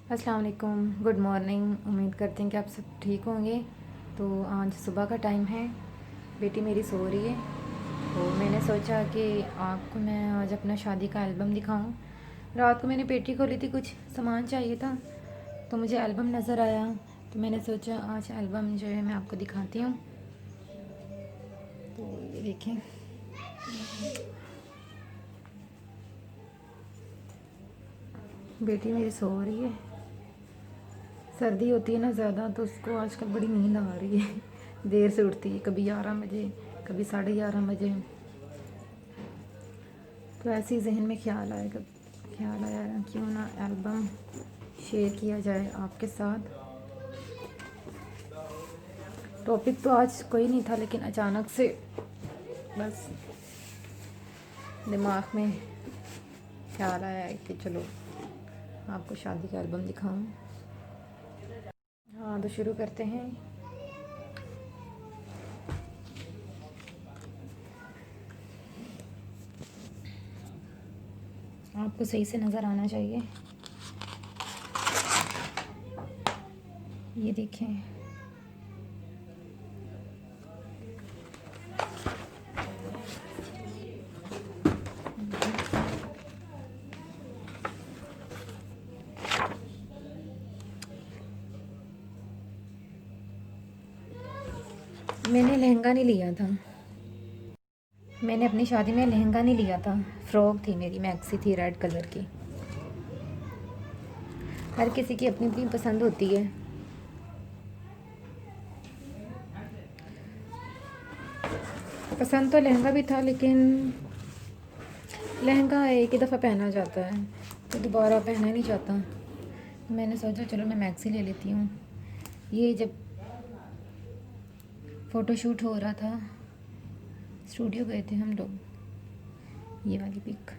अस्सलाम वालेकुम, good morning. उम्मीद करते हैं कि आप सब ठीक होंगे। तो आज सुबह का टाइम है, बेटी मेरी सो रही है। तो मैंने सोचा कि आपको मैं आज अपना शादी का एल्बम दिखाऊं। रात को मैंने पेटी खोली थी, कुछ सामान चाहिए था तो मुझे एल्बम नज़र आया, तो मैंने सोचा आज एल्बम जो है मैं आपको दिखाती हूँ। तो ये देखें, बेटी मेरी सो रही है। सर्दी होती है ना ज़्यादा, तो उसको आजकल बड़ी नींद आ रही है। देर से उठती है, कभी 11 बजे, कभी 11:30 बजे। तो ऐसे ही जहन में ख्याल आया क्यों ना एल्बम शेयर किया जाए आपके साथ। टॉपिक तो आज कोई नहीं था, लेकिन अचानक से बस दिमाग में ख्याल आया है कि चलो आपको शादी का एल्बम दिखाऊं। हाँ, तो शुरू करते हैं। आपको सही से नज़र आना चाहिए। ये देखें, मैंने लहंगा नहीं लिया था। मैंने अपनी शादी में लहंगा नहीं लिया था, फ्रॉक थी मेरी, मैक्सी थी रेड कलर की। हर किसी की अपनी अपनी पसंद होती है। पसंद तो लहंगा भी था, लेकिन लहंगा एक ही दफ़ा पहना जाता है तो दोबारा पहना नहीं जाता। तो मैंने सोचा चलो मैं मैक्सी ले लेती हूँ। ये जब फ़ोटोशूट हो रहा था, स्टूडियो गए थे हम लोग, ये वाली पिक।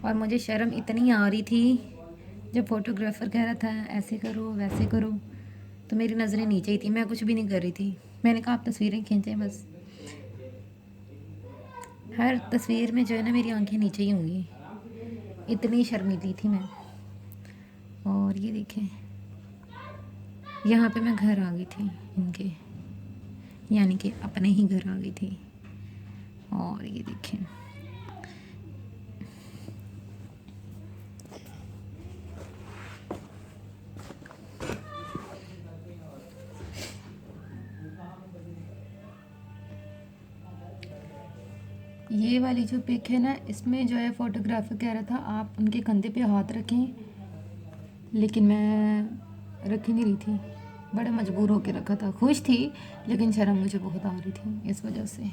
और मुझे शर्म इतनी आ रही थी जब फोटोग्राफ़र कह रहा था ऐसे करो वैसे करो, तो मेरी नज़रें नीचे ही थी, मैं कुछ भी नहीं कर रही थी। मैंने कहा आप तस्वीरें खींचें बस। हर तस्वीर में जो है ना मेरी आंखें नीचे ही होंगी, इतनी शर्मीली थी मैं। और ये देखें, यहाँ पे मैं घर आ गई थी इनके, यानी कि अपने ही घर आ गई थी। और ये देखें, ये वाली जो पिक है ना, इसमें जो है फ़ोटोग्राफर कह रहा था आप उनके कंधे पे हाथ रखें, लेकिन मैं रख ही नहीं रही थी, बड़ा मजबूर होकर रखा था। खुश थी लेकिन शर्म मुझे बहुत आ रही थी इस वजह से।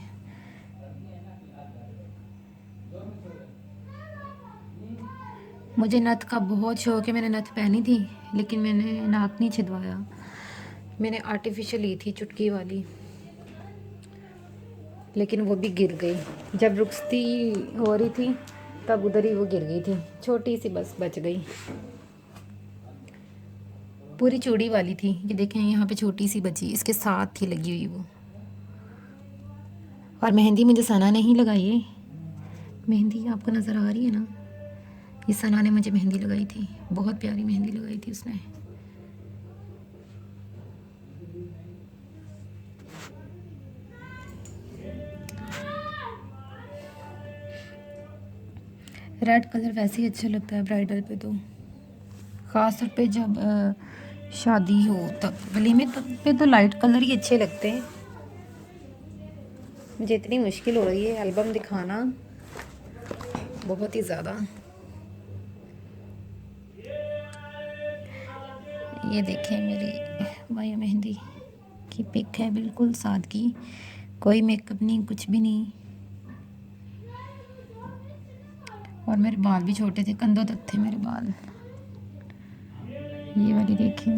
मुझे नथ का बहुत शौक़ है, मैंने नथ पहनी थी, लेकिन मैंने नाक नहीं छिदवाया। मैंने आर्टिफिशियल ली थी चुटकी वाली, लेकिन वो भी गिर गई। जब रुखसती हो रही थी तब उधर ही वो गिर गई थी, छोटी सी बस बच गई। पूरी चूड़ी वाली थी, ये देखें यहाँ पे छोटी सी बची, इसके साथ थी लगी हुई वो। और मेहंदी मुझे सना नहीं लगाई है। मेहंदी आपको नज़र आ रही है ना, ये सना ने मुझे मेहंदी लगाई थी, बहुत प्यारी मेहंदी लगाई थी उसने। रेड कलर वैसे ही अच्छा लगता है ब्राइडल पे, तो ख़ास तौर पे जब शादी हो तब। वलीमे तब पे तो लाइट कलर ही अच्छे लगते हैं। मुझे इतनी मुश्किल हो रही है एल्बम दिखाना, बहुत ही ज़्यादा। ये देखें मेरी वाया मेहंदी की पिक है, बिल्कुल सादगी, कोई मेकअप नहीं, कुछ भी नहीं। और मेरे बाल भी छोटे थे, कंधों तक थे मेरे बाल। ये वाली देखिए,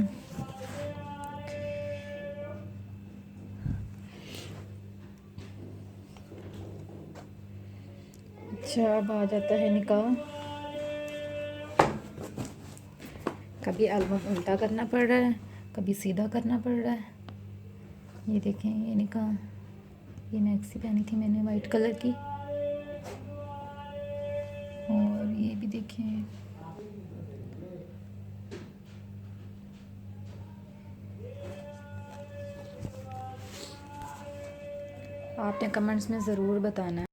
अच्छा अब आ जाता है निकाह। कभी एल्बम उल्टा करना पड़ रहा है, कभी सीधा करना पड़ रहा है। ये देखें, ये निकाह, ये मैक्सी पहनी थी मैंने वाइट कलर की। और ये भी देखें, आपने कमेंट्स में ज़रूर बताना।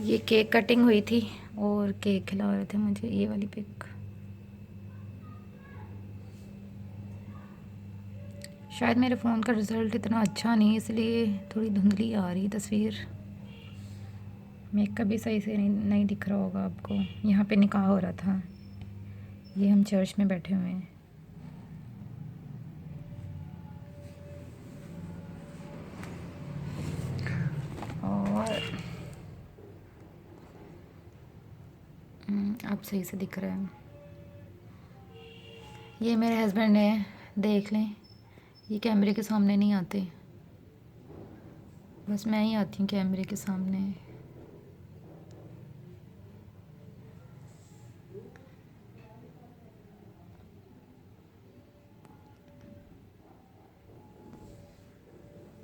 ये केक कटिंग हुई थी और केक खिला रहे थे मुझे, ये वाली पिक। शायद मेरे फ़ोन का रिज़ल्ट इतना अच्छा नहीं, इसलिए थोड़ी धुंधली आ रही तस्वीर। मेकअप भी सही से नहीं दिख रहा होगा आपको। यहाँ पे निकाह हो रहा था, ये हम चर्च में बैठे हुए हैं। और आप सही से दिख रहे हैं। ये मेरे हस्बैंड है, देख लें। ये कैमरे के सामने नहीं आते, बस मैं ही आती हूँ कैमरे के सामने।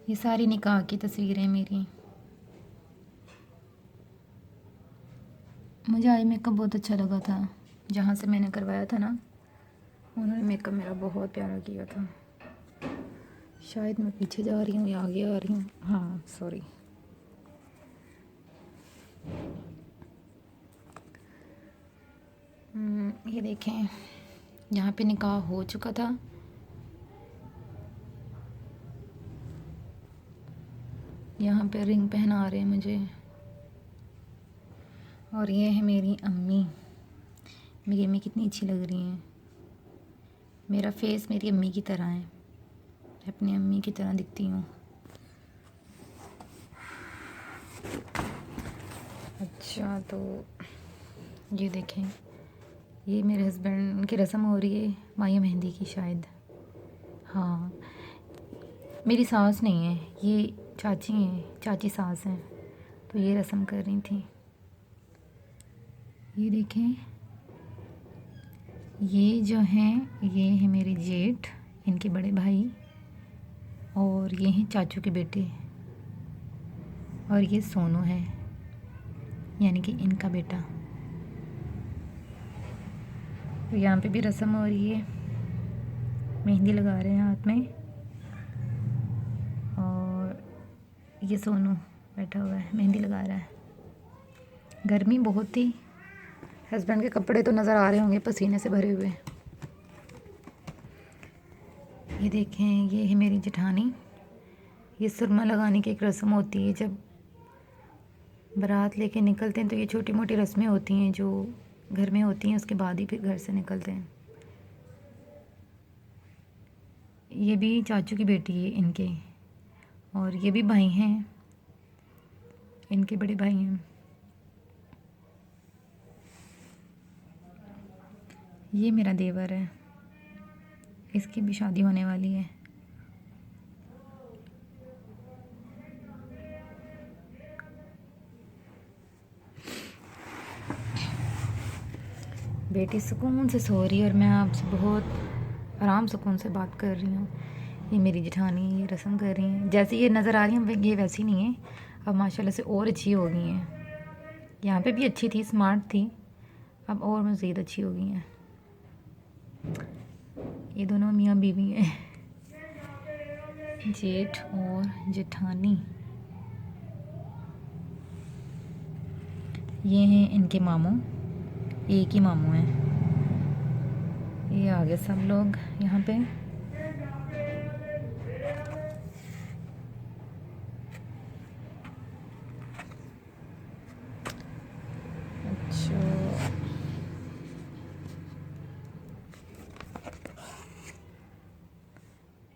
ये सारी निकाह की तस्वीरें मेरी। मुझे आई मेकअप बहुत अच्छा लगा था, जहाँ से मैंने करवाया था ना, उन्होंने मेकअप मेरा बहुत प्यारा किया था। शायद मैं पीछे जा रही हूँ या आगे आ रही हूँ, हाँ सॉरी। ये देखें, यहाँ पे निकाह हो चुका था। यहाँ पे रिंग पहना रहे हैं मुझे। और ये है मेरी अम्मी। मेरी अम्मी कितनी अच्छी लग रही हैं। मेरा फेस मेरी अम्मी की तरह है, अपनी अम्मी की तरह दिखती हूँ। अच्छा, तो ये देखें, ये मेरे हस्बैंड की रस्म हो रही है, माया मेहंदी की शायद। हाँ, मेरी सास नहीं है, ये चाची हैं, चाची सास हैं, तो ये रस्म कर रही थी। ये देखें, ये जो हैं, ये है मेरे जेठ, इनके बड़े भाई, और ये हैं चाचू के बेटे, और ये सोनू है, यानी कि इनका बेटा। तो यहाँ पे भी रस्म हो रही है, मेहंदी लगा रहे हैं हाथ में। और ये सोनू बैठा हुआ है, मेहंदी लगा रहा है। गर्मी बहुत थी, हस्बैंड के कपड़े तो नज़र आ रहे होंगे पसीने से भरे हुए। ये देखें, ये है मेरी जेठानी। ये सुरमा लगाने की एक रस्म होती है, जब बारात लेके निकलते हैं तो ये छोटी मोटी रस्में होती हैं जो घर में होती हैं, उसके बाद ही फिर घर से निकलते हैं। ये भी चाचू की बेटी है इनके, और ये भी भाई हैं, इनके बड़े भाई हैं। ये मेरा देवर है, इसकी भी शादी होने वाली है। बेटी सुकून से सो रही है और मैं आपसे बहुत आराम सुकून से बात कर रही हूँ। ये मेरी जेठानी, ये रस्म कर रही हैं। जैसे ये नज़र आ रही हैं ये वैसी नहीं है, अब माशाल्लाह से और अच्छी हो गई हैं। यहाँ पे भी अच्छी थी, स्मार्ट थी, अब और मज़ीद अच्छी हो गई हैं। ये दोनों मियाँ बीवी हैं, जेठ और जेठानी। ये हैं इनके मामू, एक ही मामू हैं। ये आगे सब लोग यहाँ पे। अच्छा,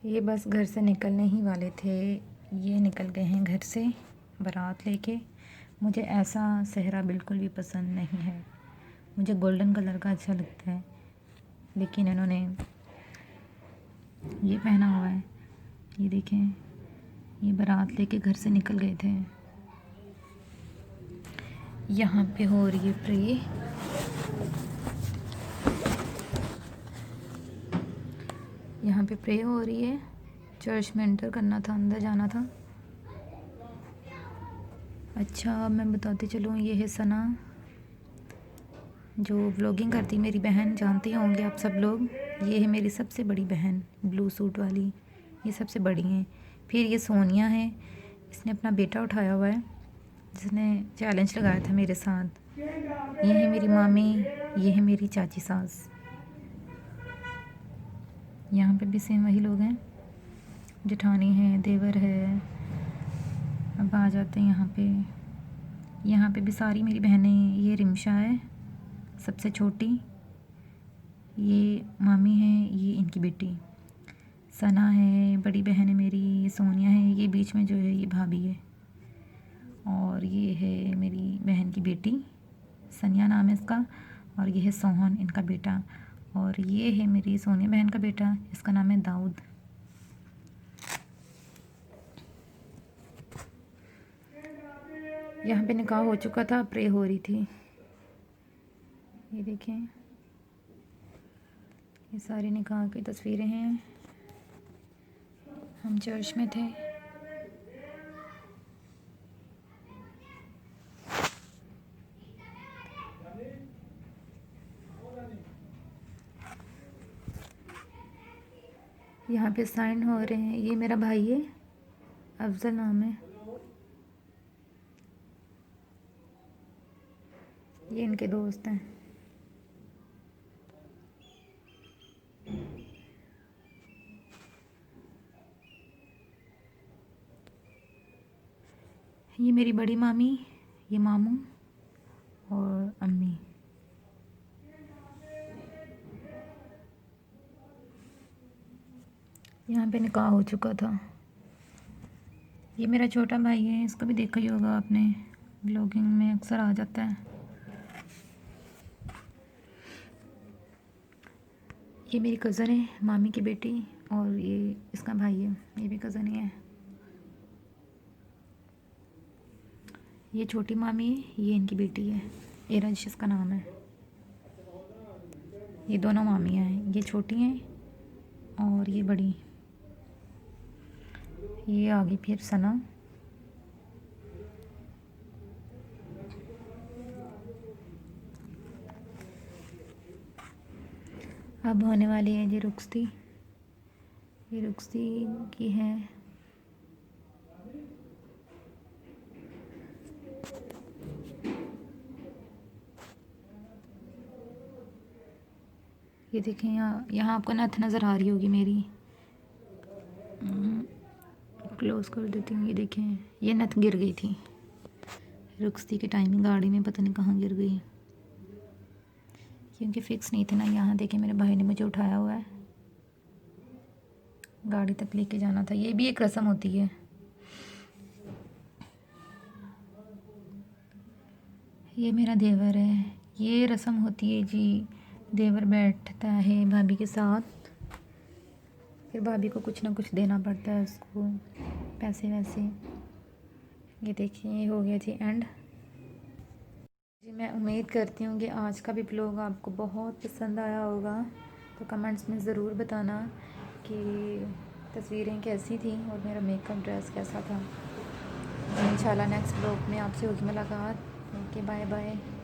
ये बस घर से निकलने ही वाले थे, ये निकल गए हैं घर से बारात लेके। मुझे ऐसा सेहरा बिल्कुल भी पसंद नहीं है, मुझे गोल्डन कलर का अच्छा लगता है, लेकिन इन्होंने ये पहना हुआ है। ये देखें, ये बारात लेके घर से निकल गए थे। यहाँ पे हो रही है प्रे। यहाँ पे प्रे हो रही है, चर्च में एंटर करना था, अंदर जाना था। अच्छा, अब मैं बताती चलूँ, ये है सना, जो व्लॉगिंग करती, मेरी बहन, जानते होंगे आप सब लोग। ये है मेरी सबसे बड़ी बहन, ब्लू सूट वाली, ये सबसे बड़ी हैं। फिर ये सोनिया है, इसने अपना बेटा उठाया हुआ है, जिसने चैलेंज लगाया था मेरे साथ। ये है मेरी मामी, ये है मेरी चाची सास। यहाँ पे भी सेम वही लोग हैं, जेठानी है, देवर है। अब आ जाते हैं यहाँ पे। यहाँ पे भी सारी मेरी बहनें। ये रिमशा है सबसे छोटी, ये मामी है, ये इनकी बेटी सना है, बड़ी बहन है मेरी, ये सोनिया है, ये बीच में जो है ये भाभी है। और ये है मेरी बहन की बेटी, सनिया नाम है इसका। और ये है सोहन, इनका बेटा। और ये है मेरी सोनिया बहन का बेटा, इसका नाम है दाऊद। यहाँ पे निकाह हो चुका था, प्रे हो रही थी। ये देखें, ये सारी निकाह की तस्वीरें हैं। हम चर्च में थे। यहाँ पे साइन हो रहे हैं। ये मेरा भाई है, अफजल नाम है। ये इनके दोस्त हैं। ये मेरी बड़ी मामी, ये मामू और अम्मी। यहाँ पे निकाह हो चुका था। ये मेरा छोटा भाई है, इसको भी देखा ही होगा आपने, ब्लॉगिंग में अक्सर आ जाता है। ये मेरी कज़न है, मामी की बेटी। और ये इसका भाई है, ये भी कज़न ही है। ये छोटी मामी है, ये इनकी बेटी है, एरज इसका नाम है। ये दोनों मामियाँ हैं, ये छोटी हैं और ये बड़ी। ये आगे फिर सना। अब होने वाली है ये रुखसती। ये रुखसती की है। ये देखें, यहाँ आपको नथ नज़र आ रही होगी मेरी। क्लोज़ कर देती हूँ। ये देखें, ये नथ गिर गई थी रुखसती के टाइम, गाड़ी में पता नहीं कहाँ गिर गई, क्योंकि फ़िक्स नहीं थी ना। यहाँ देखें, मेरे भाई ने मुझे उठाया हुआ है, गाड़ी तक लेके जाना था। ये भी एक रस्म होती है। ये मेरा देवर है। ये रस्म होती है जी, देवर बैठता है भाभी के साथ, फिर भाभी को कुछ ना कुछ देना पड़ता है उसको, पैसे वैसे। ये देखिए, ये हो गया जी एंड जी। मैं उम्मीद करती हूँ कि आज का भी ब्लॉग आपको बहुत पसंद आया होगा। तो कमेंट्स में ज़रूर बताना कि तस्वीरें कैसी थी और मेरा मेकअप ड्रेस कैसा था। इंशाल्लाह नेक्स्ट ब्लॉग में आपसे होगी मुलाकात। Okay, bye bye.